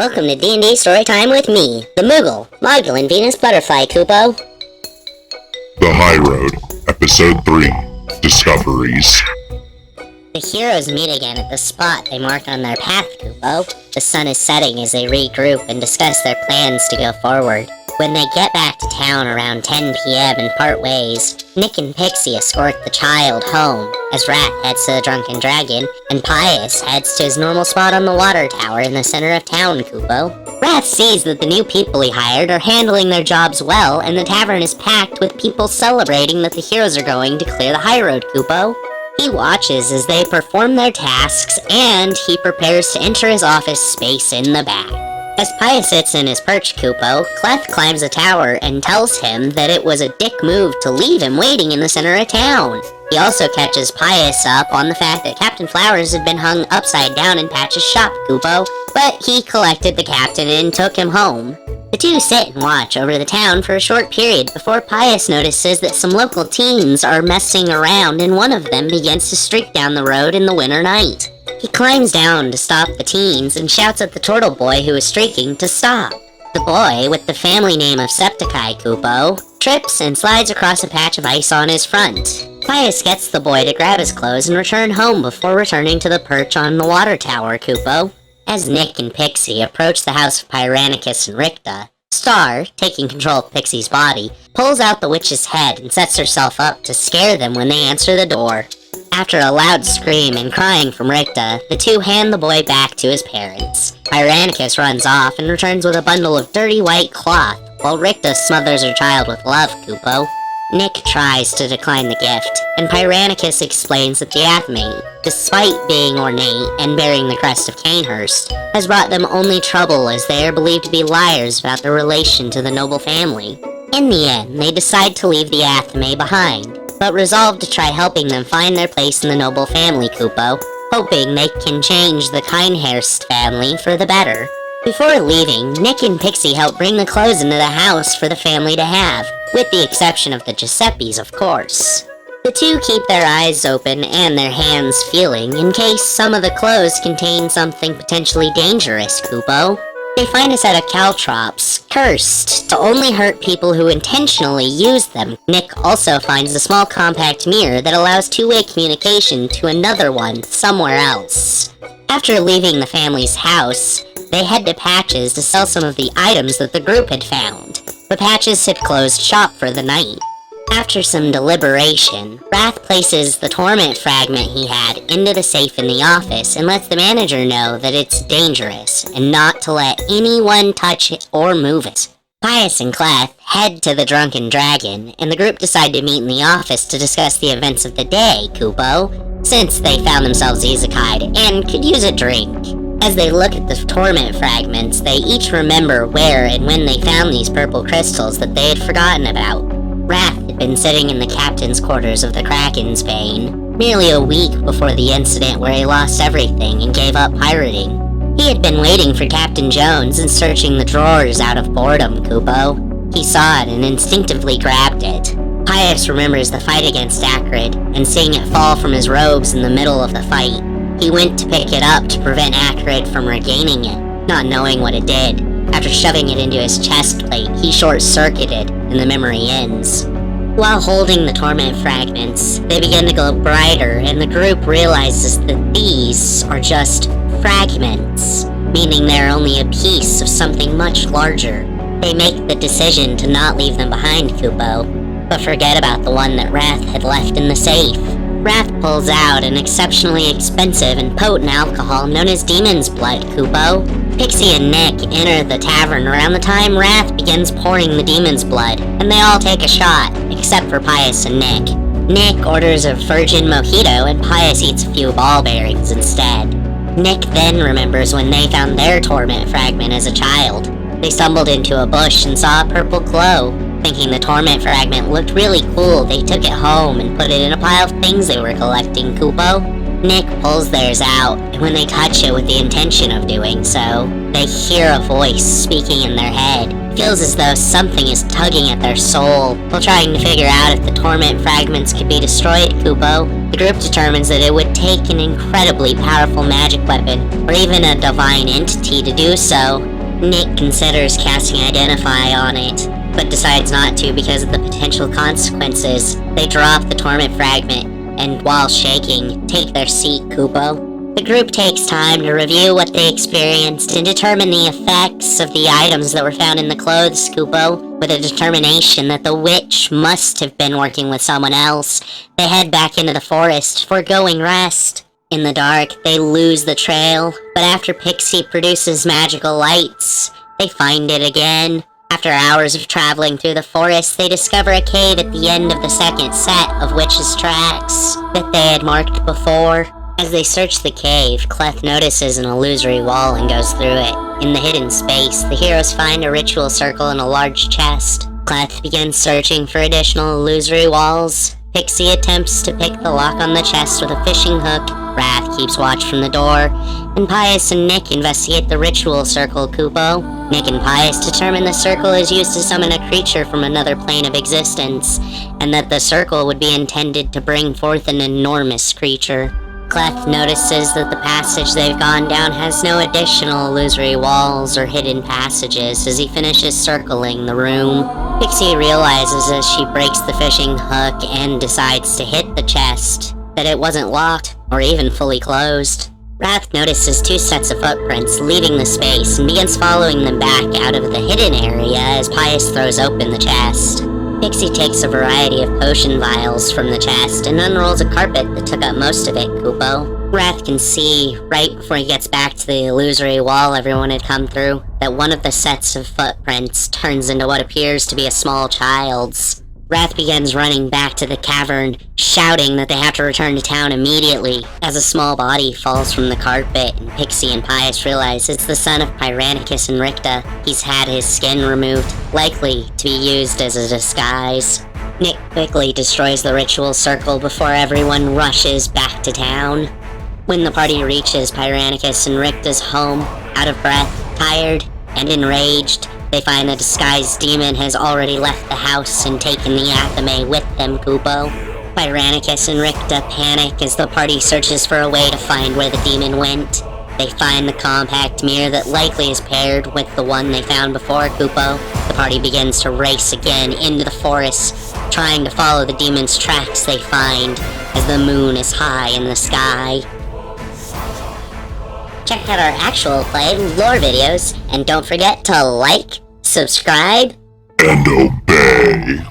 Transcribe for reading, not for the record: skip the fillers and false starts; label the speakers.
Speaker 1: Welcome to D&D Storytime with me, the Moogle, Magdalene Venus Butterfly Kupo.
Speaker 2: The High Road, Episode 3, Discoveries.
Speaker 1: The heroes meet again at the spot they marked on their path, Kupo. The sun is setting as they regroup and discuss their plans to go forward. When they get back to town around 10 p.m. and part ways, Nick and Pixie escort the child home, as Rat heads to the Drunken Dragon, and Pius heads to his normal spot on the water tower in the center of town, Kupo. Rat sees that the new people he hired are handling their jobs well, and the tavern is packed with people celebrating that the heroes are going to clear the high road, Kupo. He watches as they perform their tasks, and he prepares to enter his office space in the back. As Pius sits in his perch, Kupo, Clef climbs a tower and tells him that it was a dick move to leave him waiting in the center of town. He also catches Pius up on the fact that Captain Flowers had been hung upside down in Patch's shop, Kupo, but he collected the captain and took him home. The two sit and watch over the town for a short period before Pius notices that some local teens are messing around and one of them begins to streak down the road in the winter night. He climbs down to stop the teens and shouts at the turtle boy who is streaking to stop. The boy, with the family name of Septicai Kupo, trips and slides across a patch of ice on his front. Pius gets the boy to grab his clothes and return home before returning to the perch on the water tower, Kupo. As Nick and Pixie approach the house of Pyranicus and Ricta, Star, taking control of Pixie's body, pulls out the witch's head and sets herself up to scare them when they answer the door. After a loud scream and crying from Ricta, the two hand the boy back to his parents. Pyranicus runs off and returns with a bundle of dirty white cloth, while Ricta smothers her child with love, Kupo. Nick tries to decline the gift, and Pyranicus explains that the Athame, despite being ornate and bearing the crest of Canehurst, has brought them only trouble as they are believed to be liars about their relation to the noble family. In the end, they decide to leave the Athame behind, but resolve to try helping them find their place in the noble family, Kupo, hoping they can change the Canehurst family for the better. Before leaving, Nick and Pixie help bring the clothes into the house for the family to have, with the exception of the Giuseppes, of course. The two keep their eyes open and their hands feeling in case some of the clothes contain something potentially dangerous, Kupo. They find a set of caltrops, cursed to only hurt people who intentionally use them. Nick also finds a small compact mirror that allows two-way communication to another one somewhere else. After leaving the family's house, they head to Patch's to sell some of the items that the group had found, but Patch's had closed shop for the night. After some deliberation, Wrath places the torment fragment he had into the safe in the office and lets the manager know that it's dangerous and not to let anyone touch it or move it. Pius and Clef head to the Drunken Dragon, and the group decide to meet in the office to discuss the events of the day, Kupo, since they found themselves isekai'd and could use a drink. As they look at the torment fragments, they each remember where and when they found these purple crystals that they had forgotten about. Wrath had been sitting in the captain's quarters of the Kraken's Bane, merely a week before the incident where he lost everything and gave up pirating. He had been waiting for Captain Jones and searching the drawers out of boredom, Kupo. He saw it and instinctively grabbed it. Pius remembers the fight against Acrid and seeing it fall from his robes in the middle of the fight. He went to pick it up to prevent Acrid from regaining it, not knowing what it did. After shoving it into his chest plate, he short-circuited, and the memory ends. While holding the torment fragments, they begin to glow brighter, and the group realizes that these are just fragments, meaning they're only a piece of something much larger. They make the decision to not leave them behind, Kupo, but forget about the one that Wrath had left in the safe. Wrath pulls out an exceptionally expensive and potent alcohol known as Demon's Blood, Kupo. Pixie and Nick enter the tavern around the time Wrath begins pouring the Demon's Blood, and they all take a shot, except for Pius and Nick. Nick orders a virgin mojito, and Pius eats a few ball bearings instead. Nick then remembers when they found their torment fragment as a child. They stumbled into a bush and saw a purple glow. Thinking the torment fragment looked really cool, they took it home and put it in a pile of things they were collecting, Kupo. Nick pulls theirs out, and when they touch it with the intention of doing so, they hear a voice speaking in their head. It feels as though something is tugging at their soul. While trying to figure out if the torment fragments could be destroyed, Kupo, the group determines that it would take an incredibly powerful magic weapon, or even a divine entity to do so. Nick considers casting Identify on it, but decides not to because of the potential consequences. They drop the torment fragment, and while shaking, take their seat, Kupo. The group takes time to review what they experienced and determine the effects of the items that were found in the clothes, Kupo. With a determination that the witch must have been working with someone else, they head back into the forest, foregoing rest. In the dark, they lose the trail, but after Pixie produces magical lights, they find it again. After hours of traveling through the forest, they discover a cave at the end of the second set of witches' tracks that they had marked before. As they search the cave, Cleth notices an illusory wall and goes through it. In the hidden space, the heroes find a ritual circle and a large chest. Cleth begins searching for additional illusory walls. Pixie attempts to pick the lock on the chest with a fishing hook. Wrath keeps watch from the door, and Pius and Nick investigate the ritual circle, Kupo. Nick and Pius determine the circle is used to summon a creature from another plane of existence, and that the circle would be intended to bring forth an enormous creature. Cleth notices that the passage they've gone down has no additional illusory walls or hidden passages as he finishes circling the room. Pixie realizes as she breaks the fishing hook and decides to hit the chest that it wasn't locked or even fully closed. Wrath notices two sets of footprints leaving the space and begins following them back out of the hidden area as Pius throws open the chest. Pixie takes a variety of potion vials from the chest and unrolls a carpet that took up most of it, Kupo. Wrath can see, right before he gets back to the illusory wall everyone had come through, that one of the sets of footprints turns into what appears to be a small child's. Wrath begins running back to the cavern, shouting that they have to return to town immediately, as a small body falls from the carpet, and Pixie and Pius realize it's the son of Pyranicus and Ricta. He's had his skin removed, likely to be used as a disguise. Nick quickly destroys the ritual circle before everyone rushes back to town. When the party reaches Pyranicus and Ricta's home, out of breath, tired, and enraged, they find the disguised demon has already left the house and taken the Athame with them, Kupo. Pyranicus and Ricta panic as the party searches for a way to find where the demon went. They find the compact mirror that likely is paired with the one they found before, Kupo. The party begins to race again into the forest, trying to follow the demon's tracks they find as the moon is high in the sky. Check out our actual play lore videos, and don't forget to like, subscribe,
Speaker 2: and obey.